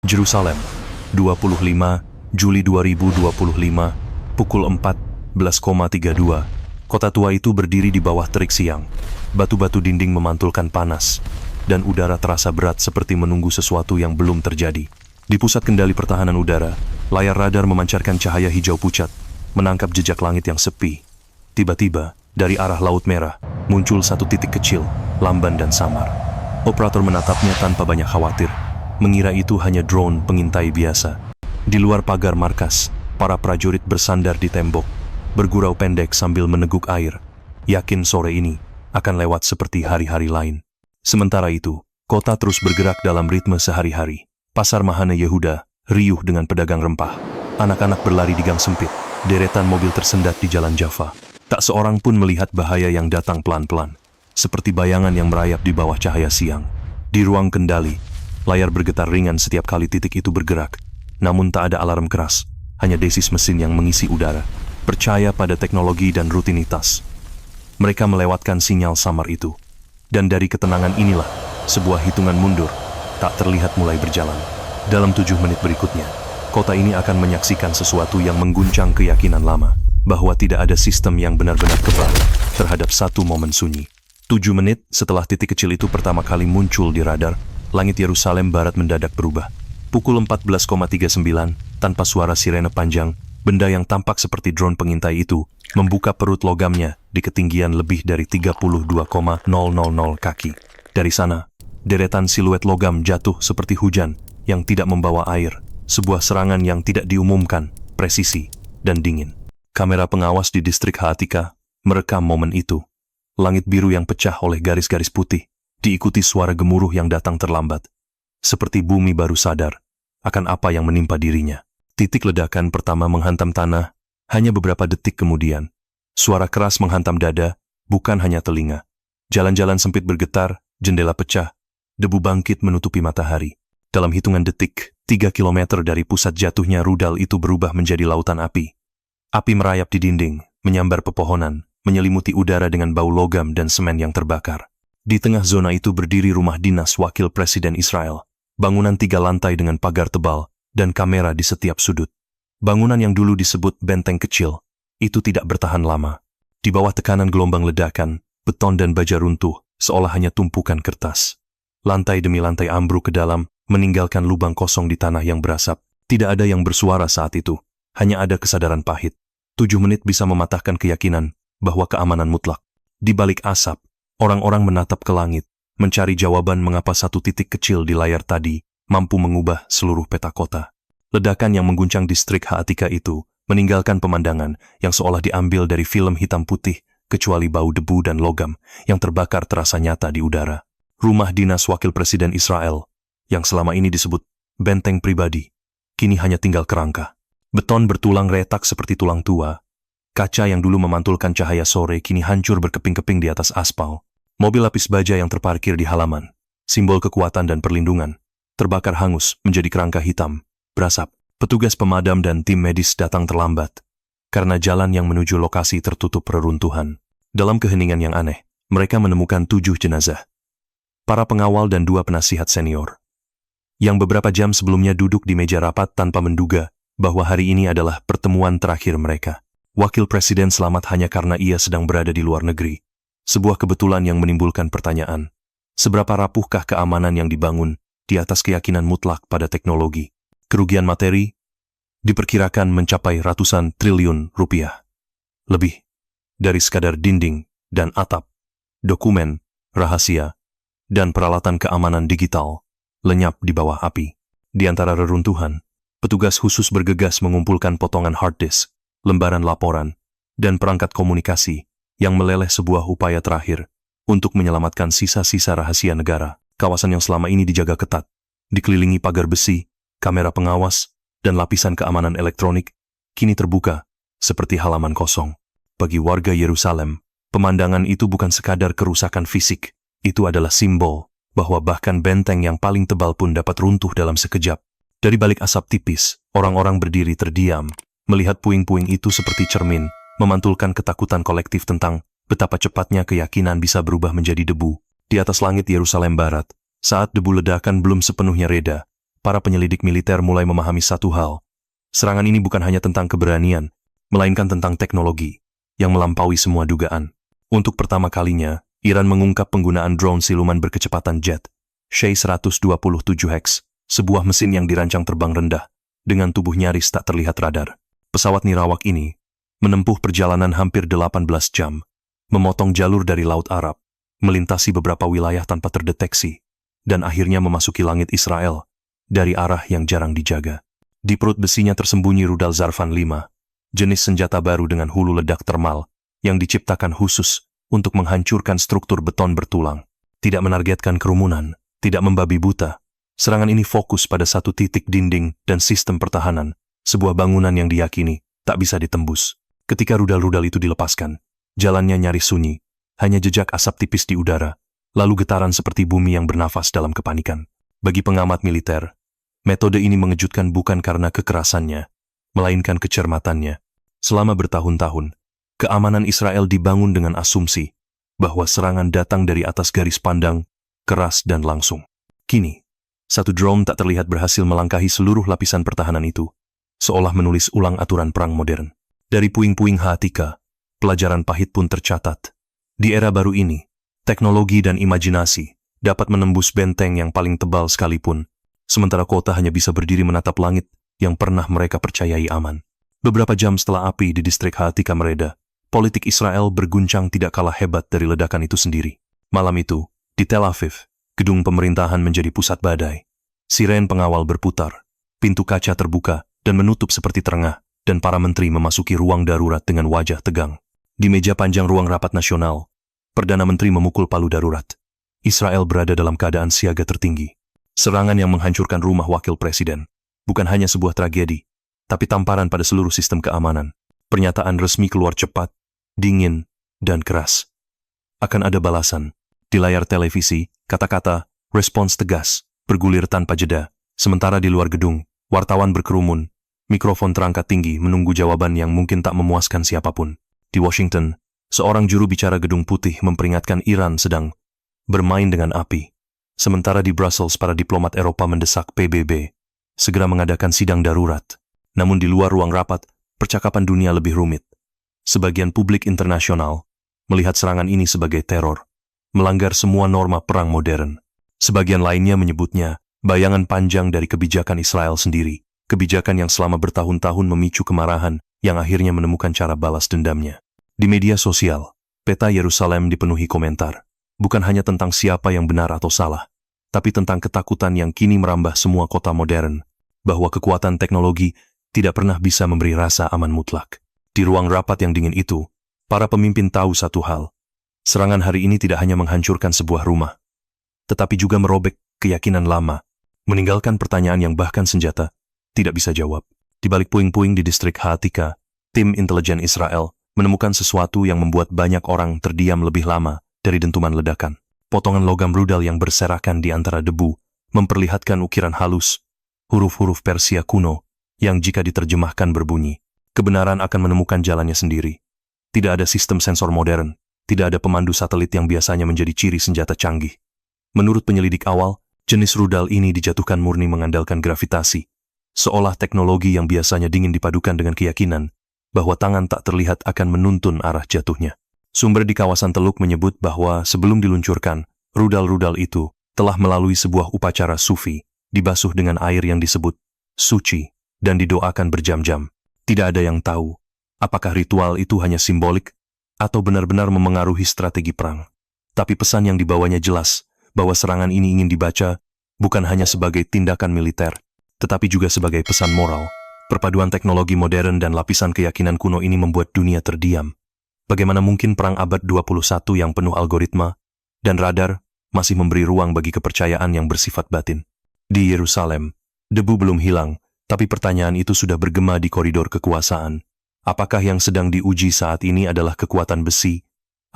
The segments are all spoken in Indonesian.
Yerusalem, 25 Juli 2025, pukul 14.32. Kota tua itu berdiri di bawah terik siang. Batu-batu dinding memantulkan panas, dan udara terasa berat seperti menunggu sesuatu yang belum terjadi. Di pusat kendali pertahanan udara, layar radar memancarkan cahaya hijau pucat, menangkap jejak langit yang sepi. Tiba-tiba, dari arah Laut Merah, muncul satu titik kecil, lamban dan samar. Operator menatapnya tanpa banyak khawatir, mengira itu hanya drone pengintai biasa. Di luar pagar markas, para prajurit bersandar di tembok, bergurau pendek sambil meneguk air, yakin sore ini akan lewat seperti hari-hari lain. Sementara itu, kota terus bergerak dalam ritme sehari-hari. Pasar Mahane Yehuda riuh dengan pedagang rempah. Anak-anak berlari di gang sempit, deretan mobil tersendat di jalan Jaffa. Tak seorang pun melihat bahaya yang datang pelan-pelan, seperti bayangan yang merayap di bawah cahaya siang. Di ruang kendali, layar bergetar ringan setiap kali titik itu bergerak. Namun tak ada alarm keras, hanya desis mesin yang mengisi udara. Percaya pada teknologi dan rutinitas. Mereka melewatkan sinyal samar itu. Dan dari ketenangan inilah, sebuah hitungan mundur tak terlihat mulai berjalan. Dalam 7 menit berikutnya, kota ini akan menyaksikan sesuatu yang mengguncang keyakinan lama, bahwa tidak ada sistem yang benar-benar kebal terhadap satu momen sunyi. 7 menit setelah titik kecil itu pertama kali muncul di radar, langit Yerusalem Barat mendadak berubah. Pukul 14.39, tanpa suara sirene panjang, benda yang tampak seperti drone pengintai itu membuka perut logamnya di ketinggian lebih dari 32,000 kaki. Dari sana, deretan siluet logam jatuh seperti hujan yang tidak membawa air, sebuah serangan yang tidak diumumkan, presisi, dan dingin. Kamera pengawas di distrik Haatika merekam momen itu. Langit biru yang pecah oleh garis-garis putih, diikuti suara gemuruh yang datang terlambat. Seperti bumi baru sadar akan apa yang menimpa dirinya. Titik ledakan pertama menghantam tanah, hanya beberapa detik kemudian. Suara keras menghantam dada, bukan hanya telinga. Jalan-jalan sempit bergetar, jendela pecah, debu bangkit menutupi matahari. Dalam hitungan detik, 3 kilometer dari pusat jatuhnya rudal itu berubah menjadi lautan api. Api merayap di dinding, menyambar pepohonan, menyelimuti udara dengan bau logam dan semen yang terbakar. Di tengah zona itu berdiri rumah dinas wakil presiden Israel. Bangunan 3 lantai dengan pagar tebal dan kamera di setiap sudut. Bangunan yang dulu disebut benteng kecil, itu tidak bertahan lama. Di bawah tekanan gelombang ledakan, beton dan baja runtuh, seolah hanya tumpukan kertas. Lantai demi lantai ambruk ke dalam, meninggalkan lubang kosong di tanah yang berasap. Tidak ada yang bersuara saat itu, hanya ada kesadaran pahit. 7 menit bisa mematahkan keyakinan bahwa keamanan mutlak. Di balik asap, orang-orang menatap ke langit, mencari jawaban mengapa satu titik kecil di layar tadi mampu mengubah seluruh peta kota. Ledakan yang mengguncang distrik Haatika itu meninggalkan pemandangan yang seolah diambil dari film hitam putih, kecuali bau debu dan logam yang terbakar terasa nyata di udara. Rumah dinas wakil presiden Israel, yang selama ini disebut benteng pribadi, kini hanya tinggal kerangka. Beton bertulang retak seperti tulang tua. Kaca yang dulu memantulkan cahaya sore kini hancur berkeping-keping di atas aspal. Mobil lapis baja yang terparkir di halaman, simbol kekuatan dan perlindungan, terbakar hangus menjadi kerangka hitam, berasap. Petugas pemadam dan tim medis datang terlambat, karena jalan yang menuju lokasi tertutup reruntuhan. Dalam keheningan yang aneh, mereka menemukan 7 jenazah. Para pengawal dan 2 penasihat senior, yang beberapa jam sebelumnya duduk di meja rapat tanpa menduga bahwa hari ini adalah pertemuan terakhir mereka. Wakil presiden selamat hanya karena ia sedang berada di luar negeri. Sebuah kebetulan yang menimbulkan pertanyaan. Seberapa rapuhkah keamanan yang dibangun di atas keyakinan mutlak pada teknologi? Kerugian materi diperkirakan mencapai ratusan triliun rupiah. Lebih dari sekadar dinding dan atap, dokumen, rahasia, dan peralatan keamanan digital lenyap di bawah api. Di antara reruntuhan, petugas khusus bergegas mengumpulkan potongan hard disk, lembaran laporan, dan perangkat komunikasi yang meleleh sebuah upaya terakhir untuk menyelamatkan sisa-sisa rahasia negara. Kawasan yang selama ini dijaga ketat, dikelilingi pagar besi, kamera pengawas, dan lapisan keamanan elektronik, kini terbuka seperti halaman kosong. Bagi warga Yerusalem, pemandangan itu bukan sekadar kerusakan fisik, itu adalah simbol bahwa bahkan benteng yang paling tebal pun dapat runtuh dalam sekejap. Dari balik asap tipis, orang-orang berdiri terdiam, melihat puing-puing itu seperti cermin, memantulkan ketakutan kolektif tentang betapa cepatnya keyakinan bisa berubah menjadi debu. Di atas langit Yerusalem Barat, saat debu ledakan belum sepenuhnya reda, para penyelidik militer mulai memahami satu hal. Serangan ini bukan hanya tentang keberanian, melainkan tentang teknologi yang melampaui semua dugaan. Untuk pertama kalinya, Iran mengungkap penggunaan drone siluman berkecepatan jet, Shahed-127X, sebuah mesin yang dirancang terbang rendah, dengan tubuh nyaris tak terlihat radar. Pesawat nirawak ini menempuh perjalanan hampir 18 jam, memotong jalur dari Laut Arab, melintasi beberapa wilayah tanpa terdeteksi, dan akhirnya memasuki langit Israel dari arah yang jarang dijaga. Di perut besinya tersembunyi rudal Zarfan 5, jenis senjata baru dengan hulu ledak termal yang diciptakan khusus untuk menghancurkan struktur beton bertulang. Tidak menargetkan kerumunan, tidak membabi buta. Serangan ini fokus pada satu titik dinding dan sistem pertahanan, sebuah bangunan yang diyakini tak bisa ditembus. Ketika rudal-rudal itu dilepaskan, jalannya nyaris sunyi, hanya jejak asap tipis di udara, lalu getaran seperti bumi yang bernafas dalam kepanikan. Bagi pengamat militer, metode ini mengejutkan bukan karena kekerasannya, melainkan kecermatannya. Selama bertahun-tahun, keamanan Israel dibangun dengan asumsi bahwa serangan datang dari atas garis pandang, keras dan langsung. Kini, satu drone tak terlihat berhasil melangkahi seluruh lapisan pertahanan itu, seolah menulis ulang aturan perang modern. Dari puing-puing Ha'atika, pelajaran pahit pun tercatat. Di era baru ini, teknologi dan imajinasi dapat menembus benteng yang paling tebal sekalipun, sementara kota hanya bisa berdiri menatap langit yang pernah mereka percayai aman. Beberapa jam setelah api di distrik Ha'atika mereda, politik Israel berguncang tidak kalah hebat dari ledakan itu sendiri. Malam itu, di Tel Aviv, gedung pemerintahan menjadi pusat badai. Siren pengawal berputar, pintu kaca terbuka dan menutup seperti terengah, dan para menteri memasuki ruang darurat dengan wajah tegang. Di meja panjang ruang rapat nasional, Perdana Menteri memukul palu darurat. Israel berada dalam keadaan siaga tertinggi. Serangan yang menghancurkan rumah wakil presiden bukan hanya sebuah tragedi, tapi tamparan pada seluruh sistem keamanan. Pernyataan resmi keluar cepat, dingin, dan keras. Akan ada balasan. Di layar televisi, kata-kata, respons tegas, bergulir tanpa jeda. Sementara di luar gedung, wartawan berkerumun, mikrofon terangkat tinggi menunggu jawaban yang mungkin tak memuaskan siapapun. Di Washington, seorang juru bicara Gedung Putih memperingatkan Iran sedang bermain dengan api. Sementara di Brussels, para diplomat Eropa mendesak PBB segera mengadakan sidang darurat. Namun di luar ruang rapat, percakapan dunia lebih rumit. Sebagian publik internasional melihat serangan ini sebagai teror, melanggar semua norma perang modern. Sebagian lainnya menyebutnya bayangan panjang dari kebijakan Israel sendiri, kebijakan yang selama bertahun-tahun memicu kemarahan yang akhirnya menemukan cara balas dendamnya. Di media sosial, peta Yerusalem dipenuhi komentar, bukan hanya tentang siapa yang benar atau salah, tapi tentang ketakutan yang kini merambah semua kota modern, bahwa kekuatan teknologi tidak pernah bisa memberi rasa aman mutlak. Di ruang rapat yang dingin itu, para pemimpin tahu satu hal. Serangan hari ini tidak hanya menghancurkan sebuah rumah, tetapi juga merobek keyakinan lama, meninggalkan pertanyaan yang bahkan senjata tidak bisa jawab. Di balik puing-puing di distrik Ha'atika, tim intelijen Israel menemukan sesuatu yang membuat banyak orang terdiam lebih lama dari dentuman ledakan. Potongan logam rudal yang berserakan di antara debu memperlihatkan ukiran halus, huruf-huruf Persia kuno, yang jika diterjemahkan berbunyi, kebenaran akan menemukan jalannya sendiri. Tidak ada sistem sensor modern, tidak ada pemandu satelit yang biasanya menjadi ciri senjata canggih. Menurut penyelidik awal, jenis rudal ini dijatuhkan murni mengandalkan gravitasi, seolah teknologi yang biasanya dingin dipadukan dengan keyakinan bahwa tangan tak terlihat akan menuntun arah jatuhnya. Sumber di kawasan Teluk menyebut bahwa sebelum diluncurkan, rudal-rudal itu telah melalui sebuah upacara sufi, dibasuh dengan air yang disebut suci, dan didoakan berjam-jam. Tidak ada yang tahu apakah ritual itu hanya simbolik atau benar-benar memengaruhi strategi perang. Tapi pesan yang dibawanya jelas bahwa serangan ini ingin dibaca bukan hanya sebagai tindakan militer, tetapi juga sebagai pesan moral. Perpaduan teknologi modern dan lapisan keyakinan kuno ini membuat dunia terdiam. Bagaimana mungkin perang abad 21 yang penuh algoritma dan radar masih memberi ruang bagi kepercayaan yang bersifat batin? Di Yerusalem, debu belum hilang, tapi pertanyaan itu sudah bergema di koridor kekuasaan. Apakah yang sedang diuji saat ini adalah kekuatan besi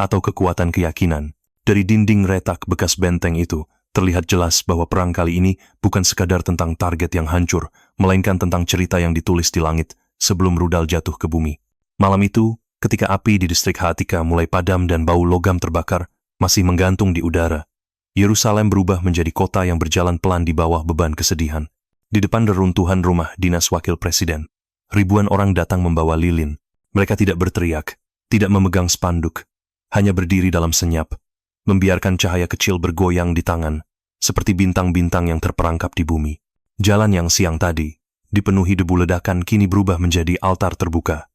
atau kekuatan keyakinan? Dari dinding retak bekas benteng itu, terlihat jelas bahwa perang kali ini bukan sekadar tentang target yang hancur, melainkan tentang cerita yang ditulis di langit sebelum rudal jatuh ke bumi. Malam itu, ketika api di distrik Ha'atika mulai padam dan bau logam terbakar masih menggantung di udara, Yerusalem berubah menjadi kota yang berjalan pelan di bawah beban kesedihan. Di depan reruntuhan rumah dinas wakil presiden, ribuan orang datang membawa lilin. Mereka tidak berteriak, tidak memegang spanduk, hanya berdiri dalam senyap, membiarkan cahaya kecil bergoyang di tangan, seperti bintang-bintang yang terperangkap di bumi. Jalan yang siang tadi, dipenuhi debu ledakan kini berubah menjadi altar terbuka,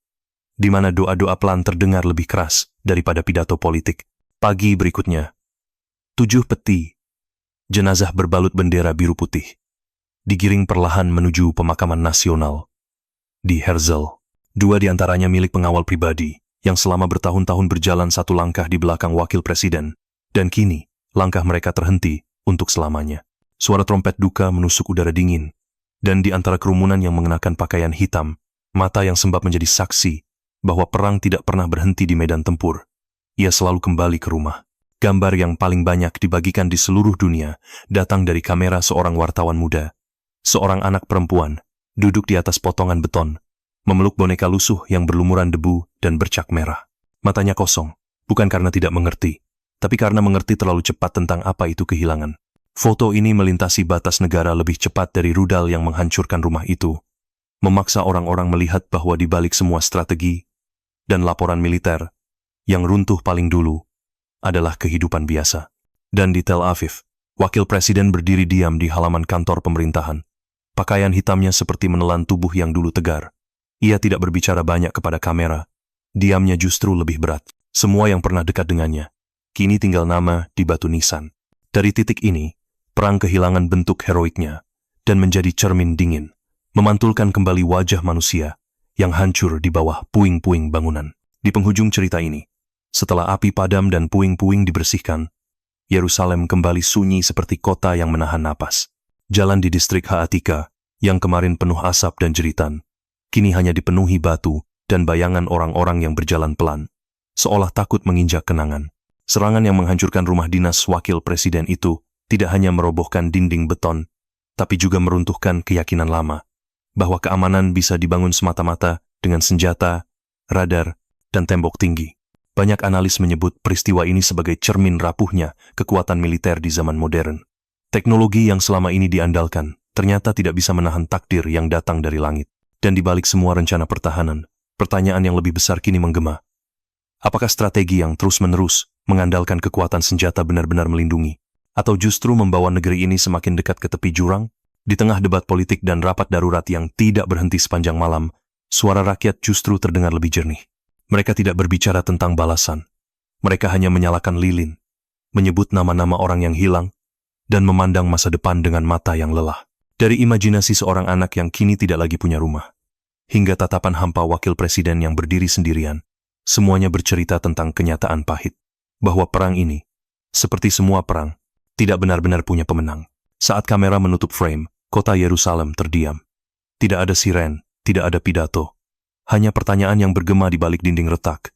di mana doa-doa pelan terdengar lebih keras daripada pidato politik. Pagi berikutnya, 7 peti, jenazah berbalut bendera biru putih, digiring perlahan menuju pemakaman nasional di Herzl. 2 diantaranya milik pengawal pribadi yang selama bertahun-tahun berjalan satu langkah di belakang wakil presiden, dan kini langkah mereka terhenti untuk selamanya. Suara trompet duka menusuk udara dingin, dan di antara kerumunan yang mengenakan pakaian hitam, mata yang sembab menjadi saksi bahwa perang tidak pernah berhenti di medan tempur. Ia selalu kembali ke rumah. Gambar yang paling banyak dibagikan di seluruh dunia datang dari kamera seorang wartawan muda. Seorang anak perempuan duduk di atas potongan beton, memeluk boneka lusuh yang berlumuran debu dan bercak merah. Matanya kosong, bukan karena tidak mengerti, tapi karena mengerti terlalu cepat tentang apa itu kehilangan. Foto ini melintasi batas negara lebih cepat dari rudal yang menghancurkan rumah itu, memaksa orang-orang melihat bahwa di balik semua strategi dan laporan militer, yang runtuh paling dulu adalah kehidupan biasa. Dan di Tel Aviv, wakil presiden berdiri diam di halaman kantor pemerintahan. Pakaian hitamnya seperti menelan tubuh yang dulu tegar. Ia tidak berbicara banyak kepada kamera. Diamnya justru lebih berat. Semua yang pernah dekat dengannya kini tinggal nama di batu nisan. Dari titik ini, perang kehilangan bentuk heroiknya dan menjadi cermin dingin, memantulkan kembali wajah manusia yang hancur di bawah puing-puing bangunan. Di penghujung cerita ini, setelah api padam dan puing-puing dibersihkan, Yerusalem kembali sunyi seperti kota yang menahan napas. Jalan di distrik Haatika, yang kemarin penuh asap dan jeritan, kini hanya dipenuhi batu dan bayangan orang-orang yang berjalan pelan, seolah takut menginjak kenangan. Serangan yang menghancurkan rumah dinas wakil presiden itu tidak hanya merobohkan dinding beton, tapi juga meruntuhkan keyakinan lama, bahwa keamanan bisa dibangun semata-mata dengan senjata, radar, dan tembok tinggi. Banyak analis menyebut peristiwa ini sebagai cermin rapuhnya kekuatan militer di zaman modern. Teknologi yang selama ini diandalkan ternyata tidak bisa menahan takdir yang datang dari langit. Dan di balik semua rencana pertahanan, pertanyaan yang lebih besar kini menggema. Apakah strategi yang terus-menerus mengandalkan kekuatan senjata benar-benar melindungi? Atau justru membawa negeri ini semakin dekat ke tepi jurang? Di tengah debat politik dan rapat darurat yang tidak berhenti sepanjang malam, suara rakyat justru terdengar lebih jernih. Mereka tidak berbicara tentang balasan. Mereka hanya menyalakan lilin, menyebut nama-nama orang yang hilang, dan memandang masa depan dengan mata yang lelah. Dari imajinasi seorang anak yang kini tidak lagi punya rumah, hingga tatapan hampa wakil presiden yang berdiri sendirian, semuanya bercerita tentang kenyataan pahit, bahwa perang ini, seperti semua perang, tidak benar-benar punya pemenang. Saat kamera menutup frame, kota Yerusalem terdiam. Tidak ada siren, tidak ada pidato, hanya pertanyaan yang bergema di balik dinding retak.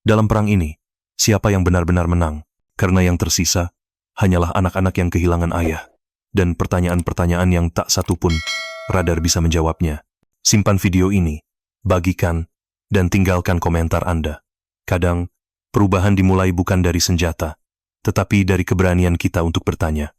Dalam perang ini, siapa yang benar-benar menang? Karena yang tersisa hanyalah anak-anak yang kehilangan ayah, dan pertanyaan-pertanyaan yang tak satu pun radar bisa menjawabnya. Simpan video ini, bagikan, dan tinggalkan komentar Anda. Kadang, perubahan dimulai bukan dari senjata, tetapi dari keberanian kita untuk bertanya.